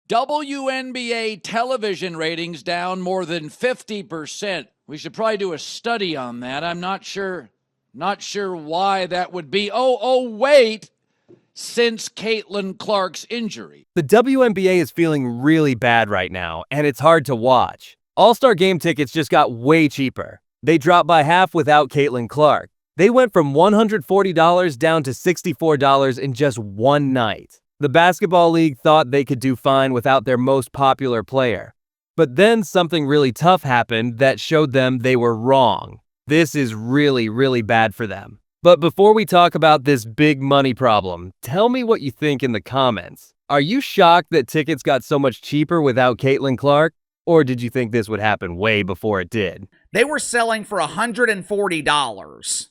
WNBA television ratings down more than 50%. We should probably do a study on that. I'm not sure why that would be. Wait. Since Caitlynclark's injury. The WNBA is feeling really bad right now, and it's hard to watch. All-Star Game tickets just got way cheaper. They dropped by half without Caitlynclark. They went from $140 down to $64 in just one night. The basketball league thought they could do fine without their most popular player. But then something really tough happened that showed them they were wrong. This is really, really bad for them. But before we talk about this big money problem, tell me what you think in the comments. Are you shocked that tickets got so much cheaper without Caitlynclark? Or did you think this would happen way before it did? They were selling for $140.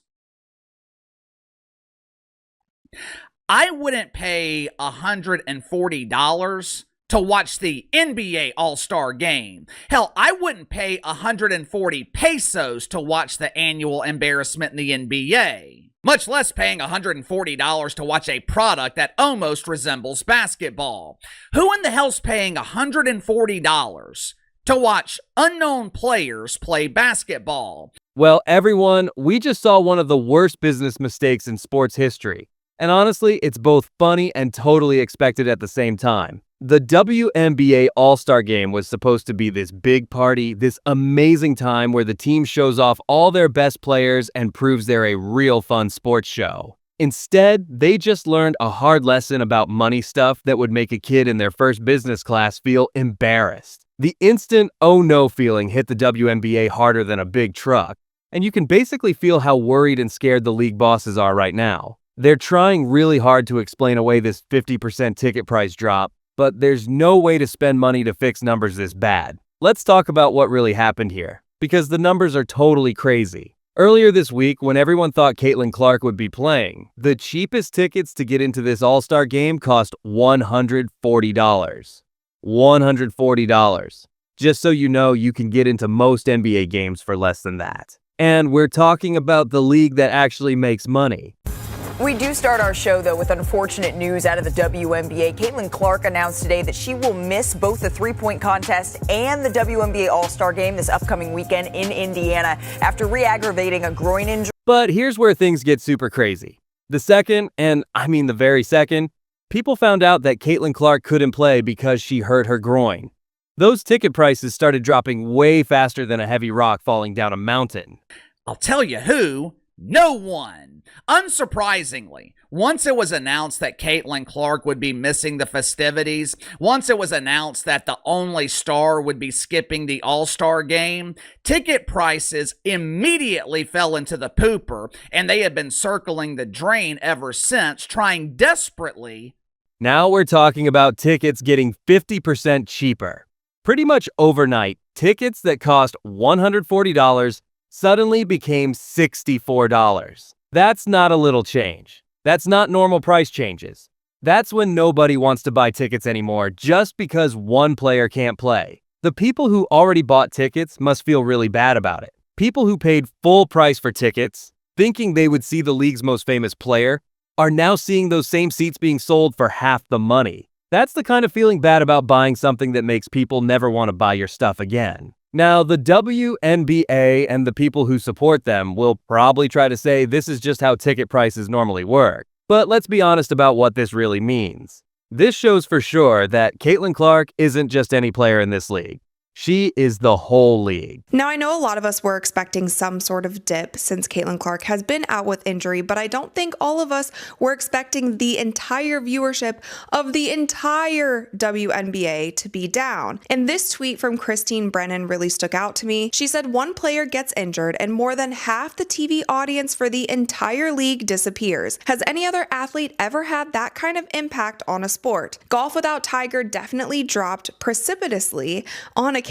I wouldn't pay $140 to watch the NBA All-Star Game. Hell, I wouldn't pay 140 pesos to watch the annual embarrassment in the NBA. Much less paying $140 to watch a product that almost resembles basketball. Who in the hell's paying $140 to watch unknown players play basketball? Well, everyone, we just saw one of the worst business mistakes in sports history. And honestly, it's both funny and totally expected at the same time. The WNBA All-Star Game was supposed to be this big party, this amazing time where the team shows off all their best players and proves they're a real fun sports show. Instead, they just learned a hard lesson about money stuff that would make a kid in their first business class feel embarrassed. The instant oh no feeling hit the WNBA harder than a big truck, and you can basically feel how worried and scared the league bosses are right now. They're trying really hard to explain away this 50% ticket price drop, but there's no way to spend money to fix numbers this bad. Let's talk about what really happened here, because the numbers are totally crazy. Earlier this week, when everyone thought Caitlynclark would be playing, the cheapest tickets to get into this All-Star Game cost $140. $140. Just so you know, you can get into most NBA games for less than that. And we're talking about the league that actually makes money. We do start our show, though, with unfortunate news out of the WNBA. Caitlynclark announced today that she will miss both the three-point contest and the WNBA All-Star Game this upcoming weekend in Indiana after re-aggravating a groin injury. But here's where things get super crazy. The second, and I mean the very second, people found out that Caitlynclark couldn't play because she hurt her groin. Those ticket prices started dropping way faster than a heavy rock falling down a mountain. I'll tell you who. No one. Unsurprisingly, once it was announced that Caitlynclark would be missing the festivities, once it was announced that the only star would be skipping the All-Star Game, ticket prices immediately fell into the pooper, and they have been circling the drain ever since, trying desperately. Now we're talking about tickets getting 50% cheaper. Pretty much overnight, tickets that cost $140 suddenly became $64. That's not a little change. That's not normal price changes. That's when nobody wants to buy tickets anymore just because one player can't play. The people who already bought tickets must feel really bad about it. People who paid full price for tickets, thinking they would see the league's most famous player, are now seeing those same seats being sold for half the money. That's the kind of feeling bad about buying something that makes people never want to buy your stuff again. Now, the WNBA and the people who support them will probably try to say this is just how ticket prices normally work. But let's be honest about what this really means. This shows for sure that Caitlynclark isn't just any player in this league. She is the whole league. Now, I know a lot of us were expecting some sort of dip since Caitlynclark has been out with injury, but I don't think all of us were expecting the entire viewership of the entire WNBA to be down. And this tweet from Christine Brennan really stuck out to me. She said one player gets injured and more than half the TV audience for the entire league disappears. Has any other athlete ever had that kind of impact on a sport? Golf without Tiger definitely dropped precipitously on occasion,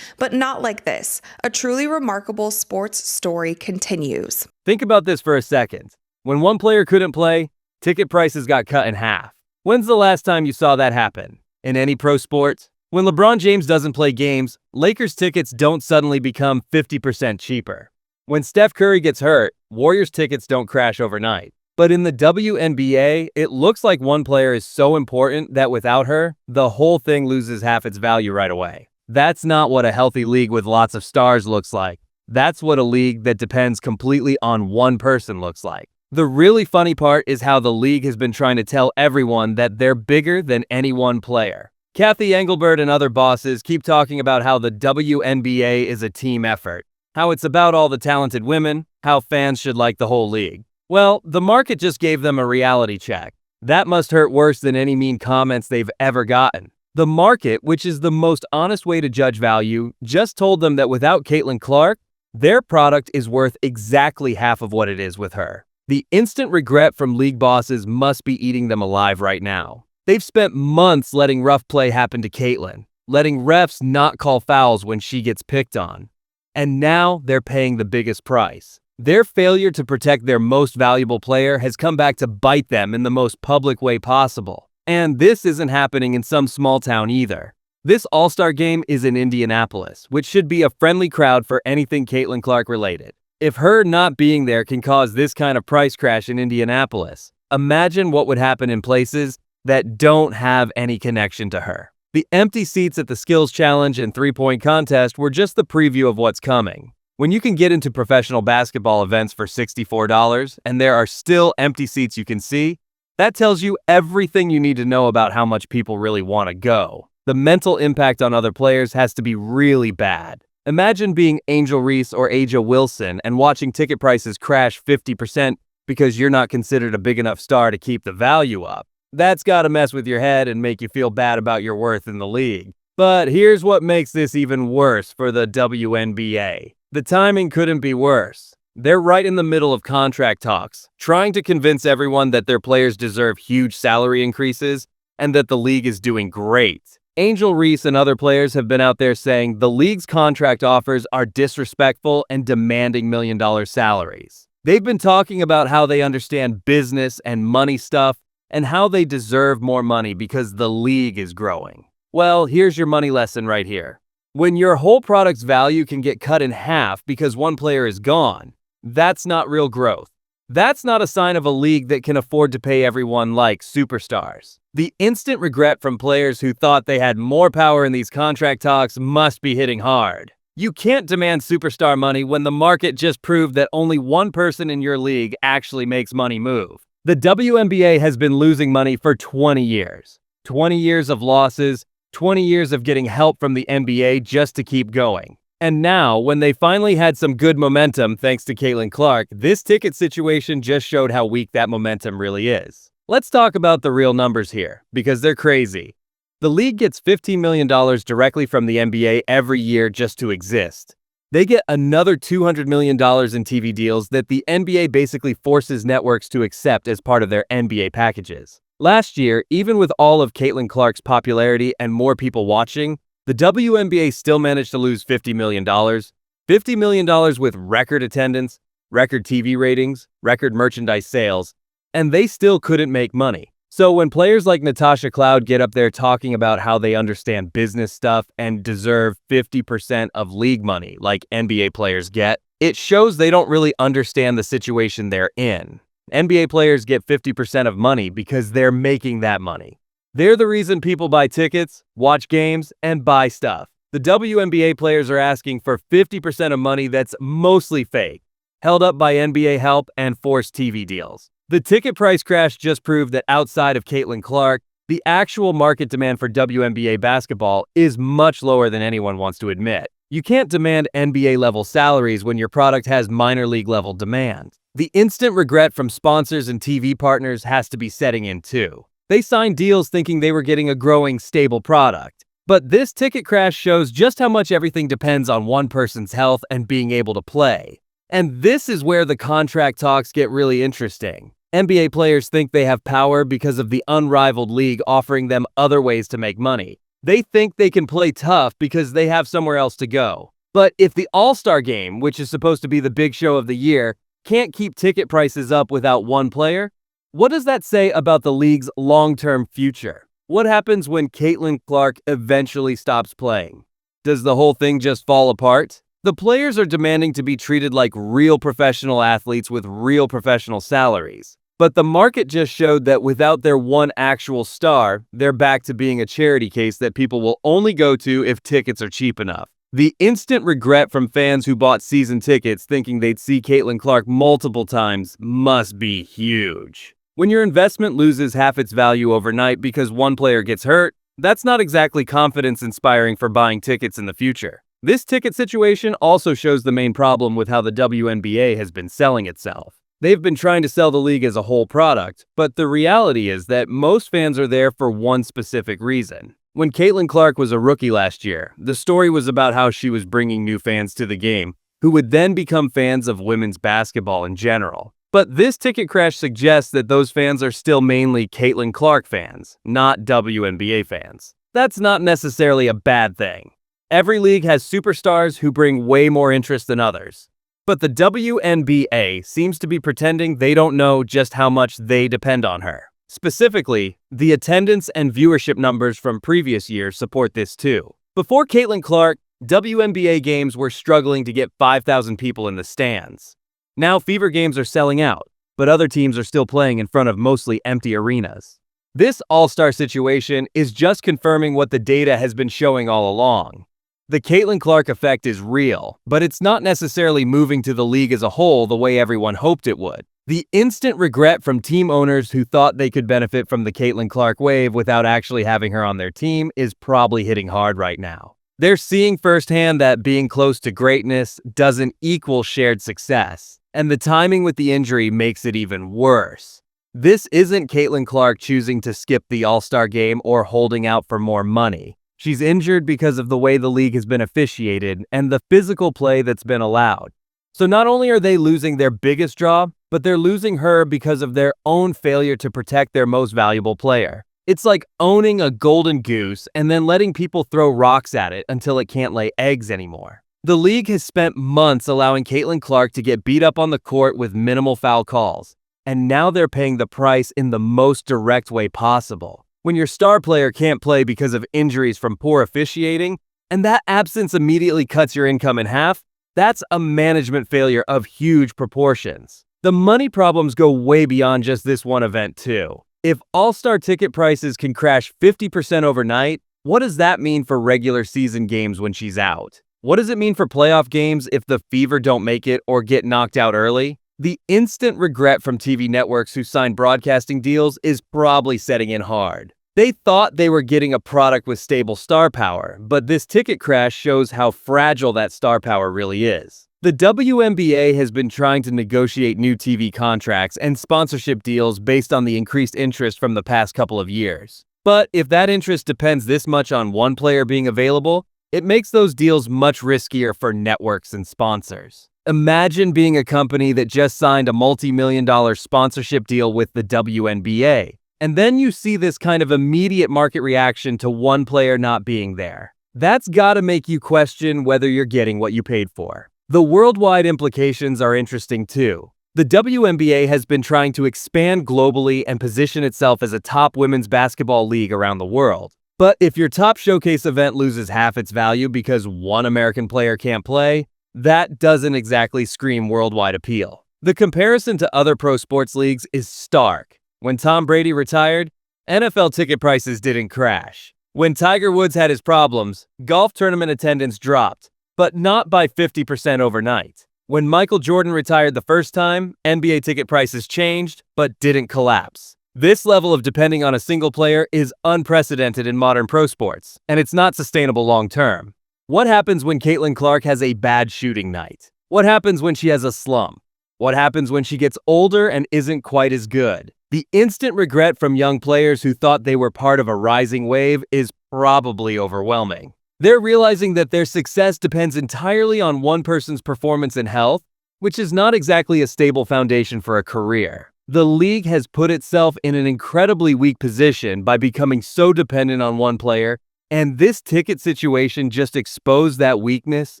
but not like this. A truly remarkable sports story continues. Think about this for a second. When one player couldn't play, ticket prices got cut in half. When's the last time you saw that happen? In any pro sport? When LeBron James doesn't play games, Lakers tickets don't suddenly become 50% cheaper. When Steph Curry gets hurt, Warriors tickets don't crash overnight. But in the WNBA, it looks like one player is so important that without her, the whole thing loses half its value right away. That's not what a healthy league with lots of stars looks like. That's what a league that depends completely on one person looks like. The really funny part is how the league has been trying to tell everyone that they're bigger than any one player. Kathy Engelbert and other bosses keep talking about how the WNBA is a team effort, how it's about all the talented women, how fans should like the whole league. Well, the market just gave them a reality check. That must hurt worse than any mean comments they've ever gotten. The market, which is the most honest way to judge value, just told them that without Caitlin Clark, their product is worth exactly half of what it is with her. The instant regret from league bosses must be eating them alive right now. They've spent months letting rough play happen to Caitlin, letting refs not call fouls when she gets picked on. And now they're paying the biggest price. Their failure to protect their most valuable player has come back to bite them in the most public way possible. And this isn't happening in some small town either. This All-Star game is in Indianapolis, which should be a friendly crowd for anything Caitlin Clark related. If her not being there can cause this kind of price crash in Indianapolis, imagine what would happen in places that don't have any connection to her. The empty seats at the skills challenge and three-point contest were just the preview of what's coming. When you can get into professional basketball events for $64 and there are still empty seats you can see, that tells you everything you need to know about how much people really want to go. The mental impact on other players has to be really bad. Imagine being Angel Reese or Aja Wilson and watching ticket prices crash 50% because you're not considered a big enough star to keep the value up. That's gotta mess with your head and make you feel bad about your worth in the league. But here's what makes this even worse for the WNBA. The timing couldn't be worse. They're right in the middle of contract talks, trying to convince everyone that their players deserve huge salary increases and that the league is doing great. Angel Reese and other players have been out there saying the league's contract offers are disrespectful and demanding million-dollar salaries. They've been talking about how they understand business and money stuff and how they deserve more money because the league is growing. Well, here's your money lesson right here. When your whole product's value can get cut in half because one player is gone, that's not real growth. That's not a sign of a league that can afford to pay everyone like superstars. The instant regret from players who thought they had more power in these contract talks must be hitting hard. You can't demand superstar money when the market just proved that only one person in your league actually makes money move. The WNBA has been losing money for 20 years. 20 years of losses, 20 years of getting help from the NBA just to keep going. And now, when they finally had some good momentum thanks to Caitlin Clark, this ticket situation just showed how weak that momentum really is. Let's talk about the real numbers here, because they're crazy. The league gets $15 million directly from the NBA every year just to exist. They get another $200 million in TV deals that the NBA basically forces networks to accept as part of their NBA packages. Last year, even with all of Caitlin Clark's popularity and more people watching, the WNBA still managed to lose $50 million. $50 million with record attendance, record TV ratings, record merchandise sales, and they still couldn't make money. So when players like Natasha Cloud get up there talking about how they understand business stuff and deserve 50% of league money like NBA players get, it shows they don't really understand the situation they're in. NBA players get 50% of money because they're making that money. They're the reason people buy tickets, watch games, and buy stuff. The WNBA players are asking for 50% of money that's mostly fake, held up by NBA help and forced TV deals. The ticket price crash just proved that outside of Caitlin Clark, the actual market demand for WNBA basketball is much lower than anyone wants to admit. You can't demand NBA-level salaries when your product has minor league-level demand. The instant regret from sponsors and TV partners has to be setting in too. They signed deals thinking they were getting a growing, stable product. But this ticket crash shows just how much everything depends on one person's health and being able to play. And this is where the contract talks get really interesting. NBA players think they have power because of the unrivaled league offering them other ways to make money. They think they can play tough because they have somewhere else to go. But if the All-Star game, which is supposed to be the big show of the year, can't keep ticket prices up without one player, what does that say about the league's long-term future? What happens when Caitlin Clark eventually stops playing? Does the whole thing just fall apart? The players are demanding to be treated like real professional athletes with real professional salaries. But the market just showed that without their one actual star, they're back to being a charity case that people will only go to if tickets are cheap enough. The instant regret from fans who bought season tickets thinking they'd see Caitlin Clark multiple times must be huge. When your investment loses half its value overnight because one player gets hurt, that's not exactly confidence-inspiring for buying tickets in the future. This ticket situation also shows the main problem with how the WNBA has been selling itself. They've been trying to sell the league as a whole product, but the reality is that most fans are there for one specific reason. When Caitlin Clark was a rookie last year, the story was about how she was bringing new fans to the game, who would then become fans of women's basketball in general. But this ticket crash suggests that those fans are still mainly Caitlin Clark fans, not WNBA fans. That's not necessarily a bad thing. Every league has superstars who bring way more interest than others. But the WNBA seems to be pretending they don't know just how much they depend on her. Specifically, the attendance and viewership numbers from previous years support this too. Before Caitlin Clark, WNBA games were struggling to get 5,000 people in the stands. Now Fever games are selling out, but other teams are still playing in front of mostly empty arenas. This all-star situation is just confirming what the data has been showing all along. The Caitlin Clark effect is real, but it's not necessarily moving to the league as a whole the way everyone hoped it would. The instant regret from team owners who thought they could benefit from the Caitlin Clark wave without actually having her on their team is probably hitting hard right now. They're seeing firsthand that being close to greatness doesn't equal shared success, and the timing with the injury makes it even worse. This isn't Caitlin Clark choosing to skip the All-Star game or holding out for more money. She's injured because of the way the league has been officiated and the physical play that's been allowed. So not only are they losing their biggest draw, but they're losing her because of their own failure to protect their most valuable player. It's like owning a golden goose and then letting people throw rocks at it until it can't lay eggs anymore. The league has spent months allowing Caitlin Clark to get beat up on the court with minimal foul calls, and now they're paying the price in the most direct way possible. When your star player can't play because of injuries from poor officiating, and that absence immediately cuts your income in half, that's a management failure of huge proportions. The money problems go way beyond just this one event too. If all-star ticket prices can crash 50% overnight, what does that mean for regular season games when she's out? What does it mean for playoff games if the Fever don't make it or get knocked out early? The instant regret from TV networks who signed broadcasting deals is probably setting in hard. They thought they were getting a product with stable star power, but this ticket crash shows how fragile that star power really is. The WNBA has been trying to negotiate new TV contracts and sponsorship deals based on the increased interest from the past couple of years. But if that interest depends this much on one player being available, it makes those deals much riskier for networks and sponsors. Imagine being a company that just signed a multi-million-dollar sponsorship deal with the WNBA, and then you see this kind of immediate market reaction to one player not being there. That's gotta make you question whether you're getting what you paid for. The worldwide implications are interesting too. The WNBA has been trying to expand globally and position itself as a top women's basketball league around the world. But if your top showcase event loses half its value because one American player can't play, that doesn't exactly scream worldwide appeal. The comparison to other pro sports leagues is stark. When Tom Brady retired, NFL ticket prices didn't crash. When Tiger Woods had his problems, golf tournament attendance dropped, but not by 50% overnight. When Michael Jordan retired the first time, NBA ticket prices changed, but didn't collapse. This level of depending on a single player is unprecedented in modern pro sports, and it's not sustainable long term. What happens when Caitlin Clark has a bad shooting night? What happens when she has a slump? What happens when she gets older and isn't quite as good? The instant regret from young players who thought they were part of a rising wave is probably overwhelming. They're realizing that their success depends entirely on one person's performance and health, which is not exactly a stable foundation for a career. The league has put itself in an incredibly weak position by becoming so dependent on one player, and this ticket situation just exposed that weakness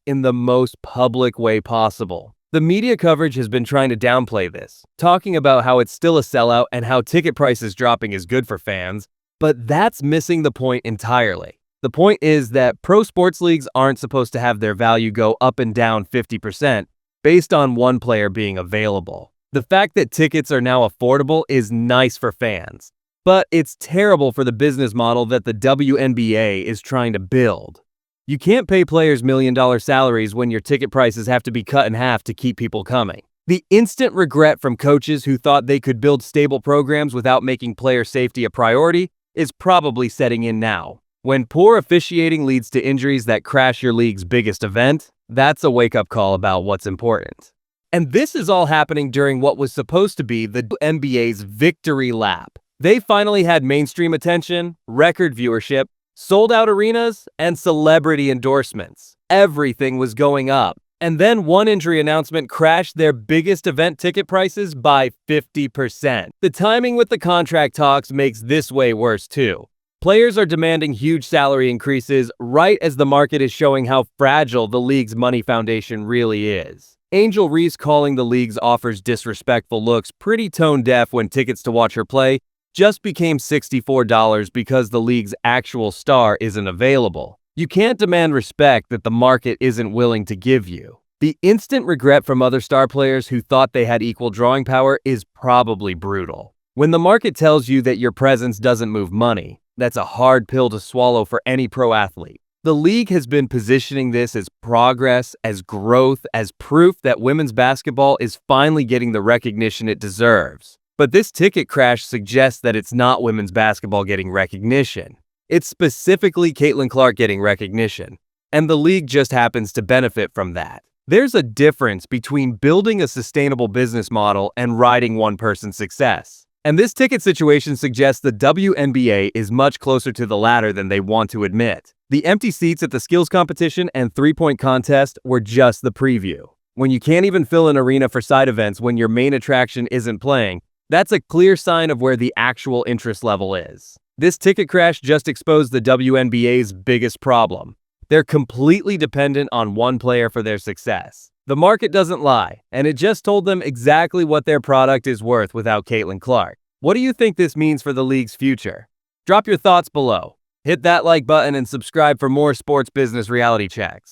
in the most public way possible. The media coverage has been trying to downplay this, talking about how it's still a sellout and how ticket prices dropping is good for fans, but that's missing the point entirely. The point is that pro sports leagues aren't supposed to have their value go up and down 50% based on one player being available. The fact that tickets are now affordable is nice for fans, but it's terrible for the business model that the WNBA is trying to build. You can't pay players million-dollar salaries when your ticket prices have to be cut in half to keep people coming. The instant regret from coaches who thought they could build stable programs without making player safety a priority is probably setting in now. When poor officiating leads to injuries that crash your league's biggest event, that's a wake-up call about what's important. And this is all happening during what was supposed to be the NBA's victory lap. They finally had mainstream attention, record viewership, sold-out arenas, and celebrity endorsements. Everything was going up. And then one injury announcement crashed their biggest event ticket prices by 50%. The timing with the contract talks makes this way worse too. Players are demanding huge salary increases right as the market is showing how fragile the league's money foundation really is. Angel Reese calling the league's offers disrespectful looks pretty tone-deaf when tickets to watch her play just became $64 because the league's actual star isn't available. You can't demand respect that the market isn't willing to give you. The instant regret from other star players who thought they had equal drawing power is probably brutal. When the market tells you that your presence doesn't move money, that's a hard pill to swallow for any pro athlete. The league has been positioning this as progress, as growth, as proof that women's basketball is finally getting the recognition it deserves. But this ticket crash suggests that it's not women's basketball getting recognition. It's specifically Caitlin Clark getting recognition, and the league just happens to benefit from that. There's a difference between building a sustainable business model and riding one person's success. And this ticket situation suggests the WNBA is much closer to the latter than they want to admit. The empty seats at the skills competition and three-point contest were just the preview. When you can't even fill an arena for side events when your main attraction isn't playing, that's a clear sign of where the actual interest level is. This ticket crash just exposed the WNBA's biggest problem. They're completely dependent on one player for their success. The market doesn't lie, and it just told them exactly what their product is worth without Caitlin Clark. What do you think this means for the league's future? Drop your thoughts below. Hit that like button and subscribe for more sports business reality checks.